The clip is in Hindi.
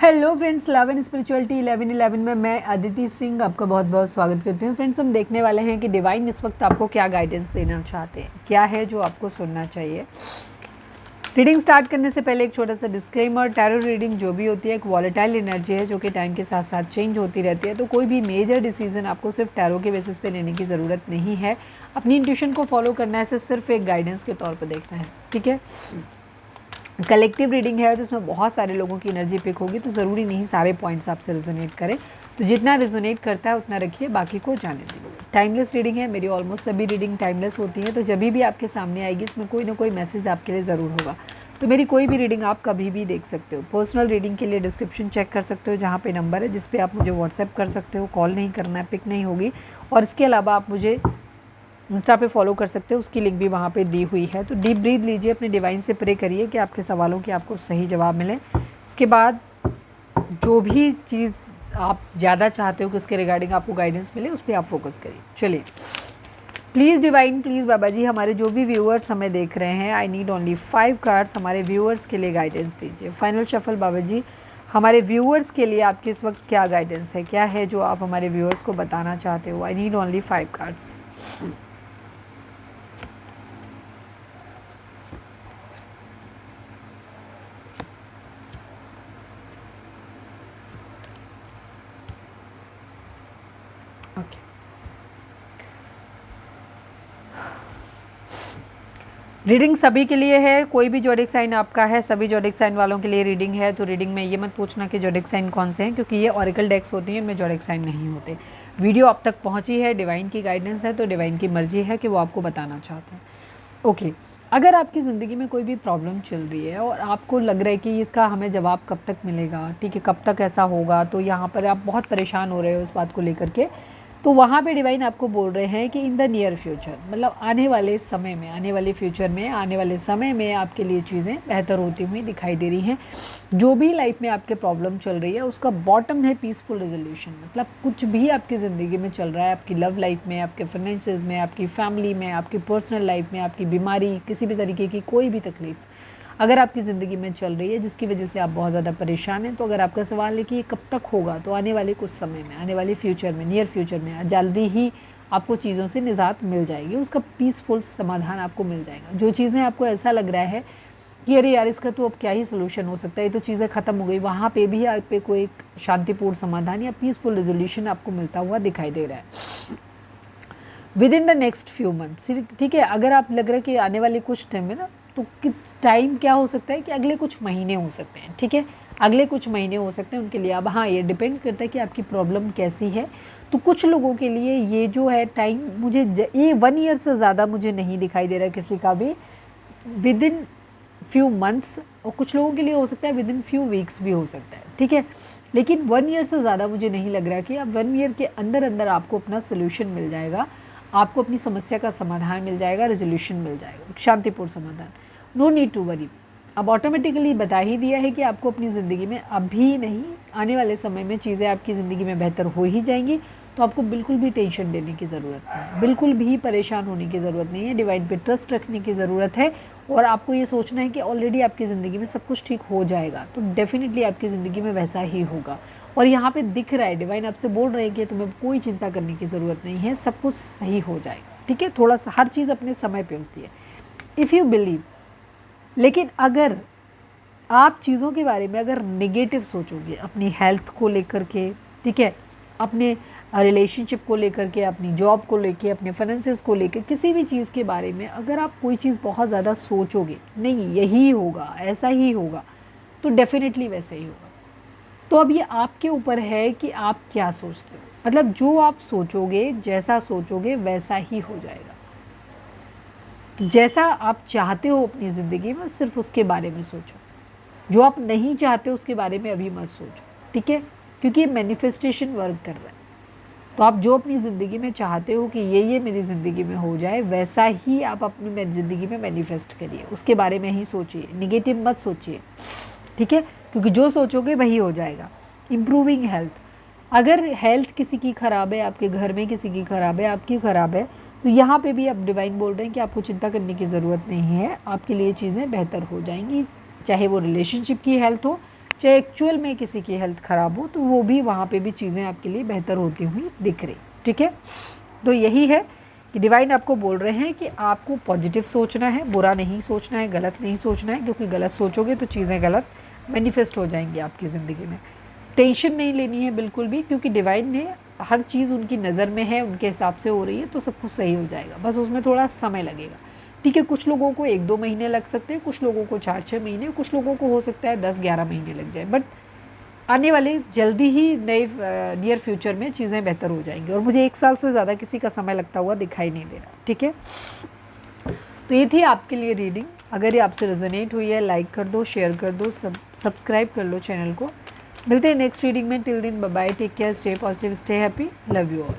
हेलो फ्रेंड्स, 11 स्पिरिचुअलिटी 11 में मैं अदिति सिंह आपका बहुत बहुत स्वागत करती हूँ। फ्रेंड्स, हम देखने वाले हैं कि डिवाइन इस वक्त आपको क्या गाइडेंस देना चाहते हैं, क्या है जो आपको सुनना चाहिए। रीडिंग स्टार्ट करने से पहले एक छोटा सा डिस्क्लेमर, टैरो रीडिंग जो भी होती है एक वॉलेटाइल एनर्जी है जो कि टाइम के साथ साथ चेंज होती रहती है। तो कोई भी मेजर डिसीजन आपको सिर्फ टैरो के बेसिस पे लेने की ज़रूरत नहीं है। अपनी इंट्यूशन को फॉलो करना है, सिर्फ एक गाइडेंस के तौर पर देखना है, ठीक है। कलेक्टिव रीडिंग है जिसमें बहुत सारे लोगों की एनर्जी पिक होगी, तो ज़रूरी नहीं सारे पॉइंट्स आपसे रेजोनेट करें। तो जितना रेजोनेट करता है उतना रखिए, बाकी को जाने दीजिए। टाइमलेस रीडिंग है, मेरी ऑलमोस्ट सभी रीडिंग टाइमलेस होती हैं। तो जब भी आपके सामने आएगी इसमें कोई ना कोई मैसेज आपके लिए ज़रूर होगा। तो मेरी कोई भी रीडिंग आप कभी भी देख सकते हो। पर्सनल रीडिंग के लिए डिस्क्रिप्शन चेक कर सकते हो, जहाँ पे नंबर है जिस पे आप मुझे व्हाट्सएप कर सकते हो। कॉल नहीं करना है, पिक नहीं होगी। और इसके अलावा आप मुझे इंस्टा पे फॉलो कर सकते हो, उसकी लिंक भी वहाँ पे दी हुई है। तो डीप ब्रीथ लीजिए, अपने डिवाइन से प्रे करिए कि आपके सवालों के आपको सही जवाब मिले। इसके बाद जो भी चीज़ आप ज़्यादा चाहते हो कि उसके रिगार्डिंग आपको गाइडेंस मिले, उस पर आप फोकस करिए। चलिए, प्लीज़ डिवाइन, प्लीज़ बाबा जी, हमारे जो भी व्यूअर्स हमें देख रहे हैं, आई नीड ओनली 5 कार्ड्स, हमारे व्यूअर्स के लिए गाइडेंस दीजिए। फाइनल शफल बाबा जी, हमारे व्यूअर्स के लिए आपके इस वक्त क्या गाइडेंस है, क्या है जो आप हमारे व्यूअर्स को बताना चाहते हो। I need only 5 cards. Okay, reading सभी के लिए है, कोई भी जोडिक साइन आपका है, सभी जोडिक साइन वालों के लिए रीडिंग है। तो रीडिंग में ये मत पूछना कि जोडिक साइन कौन से हैं, क्योंकि ये ऑरिकल डेक्स होती हैं, इनमें जोडिक साइन नहीं होते। वीडियो आप तक पहुंची है, डिवाइन की गाइडेंस है, तो डिवाइन की मर्जी है कि वो आपको बताना चाहते हैं। ओके, अगर आपकी ज़िंदगी में कोई भी प्रॉब्लम चल रही है और आपको लग रहा है कि इसका हमें जवाब कब तक मिलेगा, ठीक है, कब तक ऐसा होगा, तो यहाँ पर आप बहुत परेशान हो रहे हो इस बात को लेकर के, तो वहाँ पे डिवाइन आपको बोल रहे हैं कि इन द नियर फ्यूचर, मतलब आने वाले समय में, आने वाले फ्यूचर में, आने वाले समय में आपके लिए चीज़ें बेहतर होती हुई दिखाई दे रही हैं। जो भी लाइफ में आपके प्रॉब्लम चल रही है उसका बॉटम है पीसफुल रेजोल्यूशन। मतलब कुछ भी आपकी ज़िंदगी में चल रहा है, आपकी लव लाइफ में, आपके फाइनेंसेस में, आपकी फैमिली में, आपकी पर्सनल लाइफ में, आपकी बीमारी, किसी भी तरीके की कोई भी तकलीफ़ अगर आपकी ज़िंदगी में चल रही है जिसकी वजह से आप बहुत ज़्यादा परेशान हैं, तो अगर आपका सवाल है कि ये कब तक होगा, तो आने वाले कुछ समय में, आने वाले फ्यूचर में, नियर फ्यूचर में जल्दी ही आपको चीज़ों से निजात मिल जाएगी, उसका पीसफुल समाधान आपको मिल जाएगा। जो चीज़ें आपको ऐसा लग रहा है कि अरे यार इसका तो अब क्या ही सोल्यूशन हो सकता है, ये तो चीज़ें ख़त्म हो गई, वहाँ पे भी आप पे कोई एक शांतिपूर्ण समाधान या पीसफुल रेजोल्यूशन आपको मिलता हुआ दिखाई दे रहा है with in the next few months, ठीक है। अगर आप लग रहा है कि आने वाले कुछ टाइम में ना, तो किस टाइम क्या हो सकता है कि अगले कुछ महीने हो सकते हैं, ठीक है, अगले कुछ महीने हो सकते हैं उनके लिए। अब हाँ, ये डिपेंड करता है कि आपकी प्रॉब्लम कैसी है। तो कुछ लोगों के लिए ये जो है टाइम, मुझे ये 1 ईयर से ज़्यादा मुझे नहीं दिखाई दे रहा किसी का भी, विद इन फ्यू मंथ्स, और कुछ लोगों के लिए हो सकता है विद इन फ्यू वीक्स भी हो सकता है, ठीक है। लेकिन 1 ईयर से ज़्यादा मुझे नहीं लग रहा कि अब 1 ईयर के अंदर अंदर आपको अपना सोल्यूशन मिल जाएगा, आपको अपनी समस्या का समाधान मिल जाएगा, रेजोल्यूशन मिल जाएगा, शांतिपूर्ण समाधान। No need to worry. अब ऑटोमेटिकली बता ही दिया है कि आपको अपनी ज़िंदगी में अभी नहीं, आने वाले समय में चीज़ें आपकी ज़िंदगी में बेहतर हो ही जाएंगी। तो आपको बिल्कुल भी टेंशन लेने की ज़रूरत नहीं है, बिल्कुल भी परेशान होने की ज़रूरत नहीं है। डिवाइन पे ट्रस्ट रखने की ज़रूरत है, और आपको ये सोचना है कि ऑलरेडी आपकी ज़िंदगी में सब कुछ ठीक हो जाएगा। तो डेफिनेटली आपकी ज़िंदगी में वैसा ही होगा। और यहाँ पे दिख रहा है, डिवाइन आपसे बोल रहे हैं कि तुम्हें कोई चिंता करने की ज़रूरत नहीं है, सब कुछ सही हो जाएगा, ठीक है। थोड़ा सा हर चीज़ अपने समय पे होती है, इफ़ यू बिलीव। लेकिन अगर आप चीज़ों के बारे में अगर नेगेटिव सोचोगे, अपनी हेल्थ को लेकर के, ठीक है, अपने रिलेशनशिप को लेकर के, अपनी जॉब को लेके, अपने फाइनेंसेस को लेकर, किसी भी चीज़ के बारे में अगर आप कोई चीज़ बहुत ज़्यादा सोचोगे, नहीं यही होगा, ऐसा ही होगा, तो डेफिनेटली वैसे ही होगा। तो अब ये आपके ऊपर है कि आप क्या सोचते हो। मतलब जो आप सोचोगे, जैसा सोचोगे वैसा ही हो जाएगा। तो जैसा आप चाहते हो अपनी ज़िंदगी में, सिर्फ उसके बारे में सोचो। जो आप नहीं चाहते उसके बारे में अभी मत सोचो, ठीक है, क्योंकि ये मैनिफेस्टेशन वर्क कर रहा है। तो आप जो अपनी ज़िंदगी में चाहते हो कि ये मेरी ज़िंदगी में हो जाए, वैसा ही आप अपनी ज़िंदगी में मैनिफेस्ट करिए, उसके बारे में ही सोचिए, निगेटिव मत सोचिए, ठीक है, क्योंकि जो सोचोगे वही हो जाएगा। इम्प्रूविंग हेल्थ, अगर हेल्थ किसी की ख़राब है, आपके घर में किसी की ख़राब है, आपकी ख़राब है, तो यहाँ पे भी आप डिवाइन बोल रहे हैं कि आपको चिंता करने की ज़रूरत नहीं है, आपके लिए चीज़ें बेहतर हो जाएंगी। चाहे वो रिलेशनशिप की हेल्थ हो, चाहे एक्चुअल में किसी की हेल्थ ख़राब हो तो वो भी वहाँ पे भी चीज़ें आपके लिए बेहतर होती हुई दिख रही। ठीक है, तो यही है कि डिवाइन आपको बोल रहे हैं कि आपको पॉजिटिव सोचना है, बुरा नहीं सोचना है, गलत नहीं सोचना है, क्योंकि गलत सोचोगे तो चीज़ें गलत मैनिफेस्ट हो जाएंगी आपकी ज़िंदगी में। टेंशन नहीं लेनी है बिल्कुल भी, क्योंकि डिवाइन ने हर चीज़ उनकी नज़र में है, उनके हिसाब से हो रही है, तो सब कुछ सही हो जाएगा, बस उसमें थोड़ा समय लगेगा। ठीक है, कुछ लोगों को 1-2 महीने लग सकते हैं, कुछ लोगों को 4-6 महीने, कुछ लोगों को हो सकता है 10-11 महीने लग जाए, बट आने वाले जल्दी ही नए नियर फ्यूचर में चीज़ें बेहतर हो जाएंगी। और मुझे 1 साल से ज़्यादा किसी का समय लगता हुआ दिखाई नहीं दे रहा। ठीक है, तो ये थी आपके लिए रीडिंग। अगर ये आपसे रेजोनेट हुई है, लाइक कर दो, शेयर कर दो, सब्सक्राइब कर लो चैनल को। मिलते हैं नेक्स्ट रीडिंग में। Till then bye bye, take care, stay positive, stay happy, love you all.